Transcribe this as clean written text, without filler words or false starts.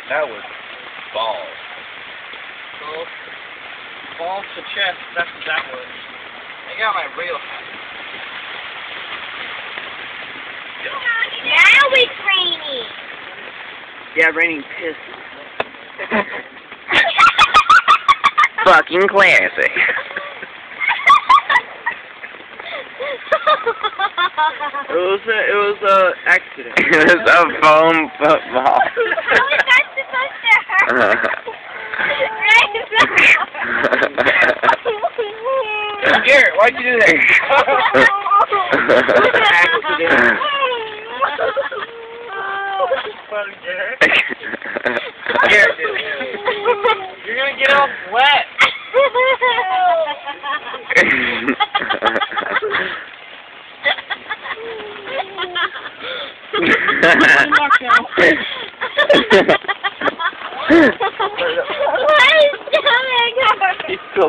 That was balls. Balls to chest, that's what that was. I got my real hat. Now it's raining. Yeah, raining piss. Fucking classic. It was a accident. It was a foam football. How is that supposed to hurt? Garrett, why'd you do that? Accident. Funny, Garrett. Garrett did it. You're gonna get all wet. Why is stomach hurt? He's so